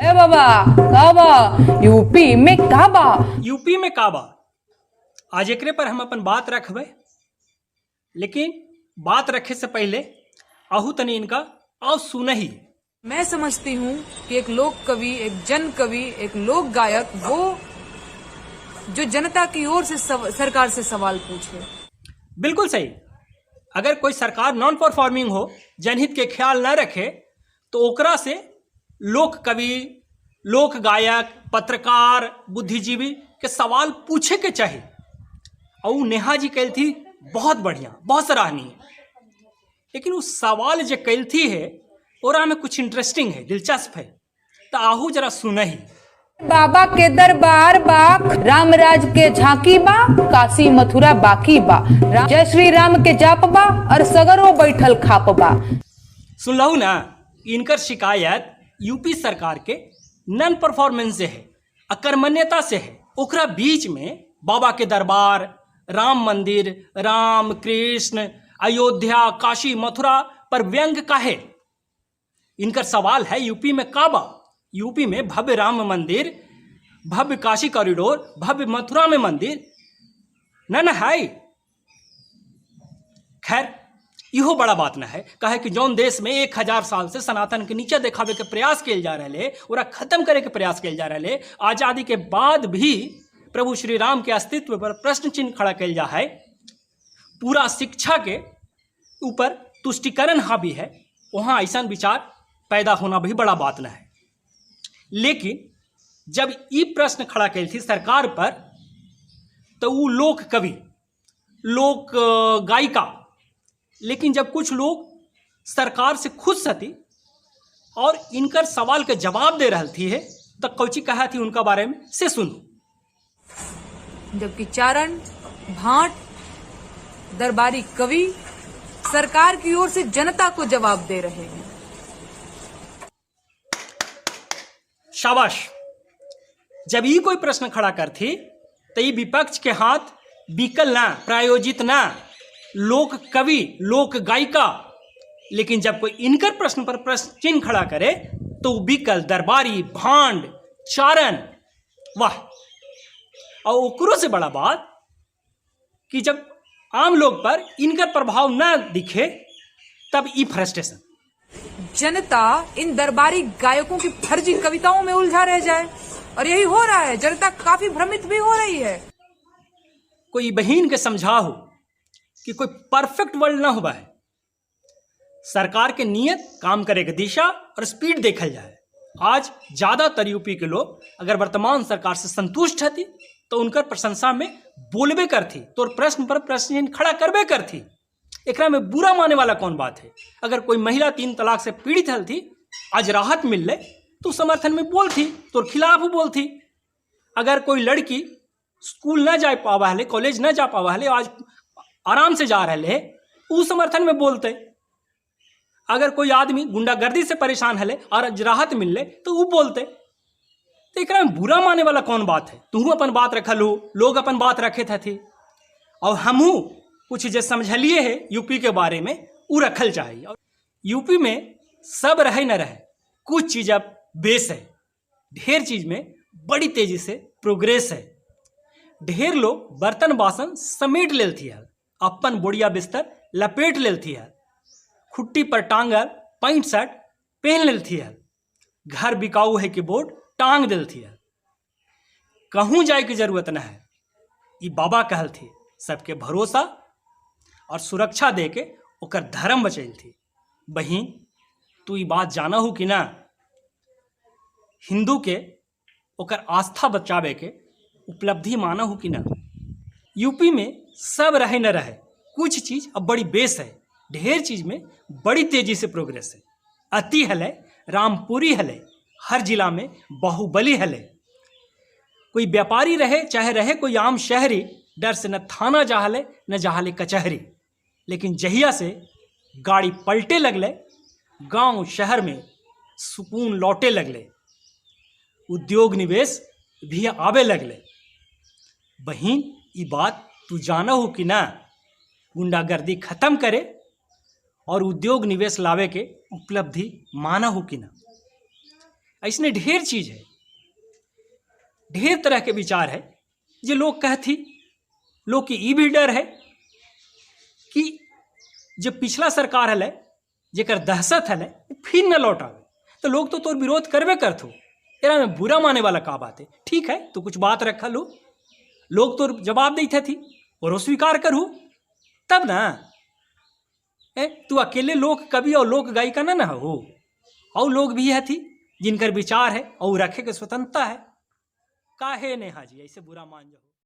ए बाबा काबा UP में काबा UP में काबा आज एकरे पर हम अपन बात रखबे, लेकिन बात रखे से पहले आहू तनी इनका और सुनही। मैं समझती हूँ कि एक लोक कवि, एक जन कवि, एक लोक गायक वो जो जनता की ओर से सरकार से सवाल पूछे। बिल्कुल सही। अगर कोई सरकार नॉन परफॉर्मिंग हो, जनहित के ख्याल न रखे, तो ओकरा से लोक कवि, लोक गायक, पत्रकार, बुद्धिजीवी के सवाल पूछे के चाहिए। और नेहा जी कैल थी बहुत बढ़िया, बहुत सराहनीय, लेकिन उस सवाल जो कैल थी है और में कुछ इंटरेस्टिंग है, दिलचस्प है, तो आहू जरा सुनही। बाबा के दरबार बा, रामराज के झांकी बा, काशी मथुरा बाकी बा, जय श्री राम के जाप बा और सगरो बैठल खाप बा। सुन लहू ना, इनकर शिकायत यूपी सरकार के नॉन परफॉर्मेंस से है, अकर्मण्यता से है। ओकरा बीच में बाबा के दरबार, राम मंदिर, राम कृष्ण, अयोध्या, काशी मथुरा पर व्यंग काहे? इनका सवाल है यूपी में काबा, यूपी में भव्य राम मंदिर, भव्य काशी कॉरिडोर, भव्य मथुरा में मंदिर न है। खैर इहो बड़ा बात न है, कहे कि जौन देश में 1000 साल से सनातन के नीचे देखावे के प्रयास किए जा रहे, और खत्म करे के प्रयास किए जा रहे, आजादी के बाद भी प्रभु श्री राम के अस्तित्व पर प्रश्न चिन्ह खड़ा किया जा है। पूरा शिक्षा के ऊपर तुष्टिकरण हावी है, वहाँ ऐसा विचार पैदा होना भी बड़ा बात न है। लेकिन जब ये प्रश्न खड़ा कैल थी सरकार पर, तो वो लोक कवि, लोक गायिका, लेकिन जब कुछ लोग सरकार से खुश सती और इनकर सवाल के जवाब दे रही थी है, तो कौची कहा थी उनका बारे में से सुनो। जबकि चारण, भाट, दरबारी कवि सरकार की ओर से जनता को जवाब दे रहे हैं। शाबाश। जब ये कोई प्रश्न खड़ा कर थी, तो ये विपक्ष के हाथ बिकल ना, प्रायोजित ना, लोक कवि, लोक गायिका। लेकिन जब कोई इनकर प्रश्न पर प्रश्न चिन्ह खड़ा करे, तो बिकल दरबारी, भांड, चारण। वाह। और ओकरो से बड़ा बात कि जब आम लोग पर इनका प्रभाव न दिखे, तब ई फ्रस्ट्रेशन। जनता इन दरबारी गायकों की फर्जी कविताओं में उलझा रह जाए, और यही हो रहा है। जनता काफी भ्रमित भी हो रही है। कोई बहन के समझा हो कि कोई परफेक्ट वर्ल्ड ना हुआ है। सरकार के नियत, काम करे के दिशा और स्पीड देखल जाए। आज ज्यादातर यूपी के लोग अगर वर्तमान सरकार से संतुष्ट रहती, तो उनकर प्रशंसा में बोलबे करती, तो प्रश्न पर प्रश्न खड़ा करबे करती। एकरा में बुरा माने वाला कौन बात है? अगर कोई महिला 3 तलाक से पीड़ित हल थी, आज राहत मिल ले, तो समर्थन में बोलती, तो खिलाफ बोलती। अगर कोई लड़की स्कूल न जा पावा है, कॉलेज न जा पावा है, आज आराम से जा रहे है, उस समर्थन में बोलते। अगर कोई आदमी गुंडागर्दी से परेशान है और आज राहत मिल ले, तो वो बोलते। तो एकरा में बुरा माने वाला कौन बात है? तू अपन बात रखल हो, लोग अपन बात रखे थे, और हमहू कुछ जो समझलिए है यूपी के बारे में, वो रखल चाहिए। और यूपी में सब रहे न रहे, कुछ चीज अब बेस है, ढेर चीज में बड़ी तेजी से प्रोग्रेस है। ढेर लोग बर्तन बासन समेट लेती है, अपन बोड़िया बिस्तर लपेट लेती है, खुट्टी पर टांगल पैंट शर्ट पहन लेती है, घर बिकाऊ है कि बोर्ड टांग देती है। कहूँ जाए की जरूरत न है। ये बाबा कहल थी, सबके भरोसा और सुरक्षा दे के ओकर धर्म बचैल थी। बहिन, तू ये बात जाना हो कि ना, हिंदू के ओकर आस्था बचावे के उपलब्धि माना हो कि ना। यूपी में सब रहे न रहे, कुछ चीज अब बड़ी बेस है, ढेर चीज में बड़ी तेजी से प्रोग्रेस है। अति हले, रामपुरी हले, हर जिला में बाहुबली हले। कोई व्यापारी रहे चाहे रहे कोई आम शहरी, डर से न थाना जाहले न जाहले कचहरी। लेकिन जहिया से गाड़ी पलटे लगले, गांव शहर में सुकून लौटे लगले, उद्योग निवेश भी आवे लगले। बहिन, ये बात तू जाना हो कि ना, गुंडागर्दी खत्म करे और उद्योग निवेश लावे के उपलब्धि माना हो कि ना। ऐसने ढेर चीज है, ढेर तरह के विचार है जो लोग कहती, लोग की ई भी डर है कि जब पिछला सरकार हल जेकर दहशत हल फिर न लौट आवे, तो लोग तो तोर विरोध करबे करथो। तेरा में बुरा माने वाला का बात है? ठीक है, तो कुछ बात रखा लो, लोग तो जवाब देते थी और वो स्वीकार करू तब ना। तू अकेले लोक कवि और लोक गायिका ना हो, और लोग भी है थी जिनकर विचार है और रखे के स्वतंत्रता है। काहे नेहा जी ऐसे बुरा मान जाओ।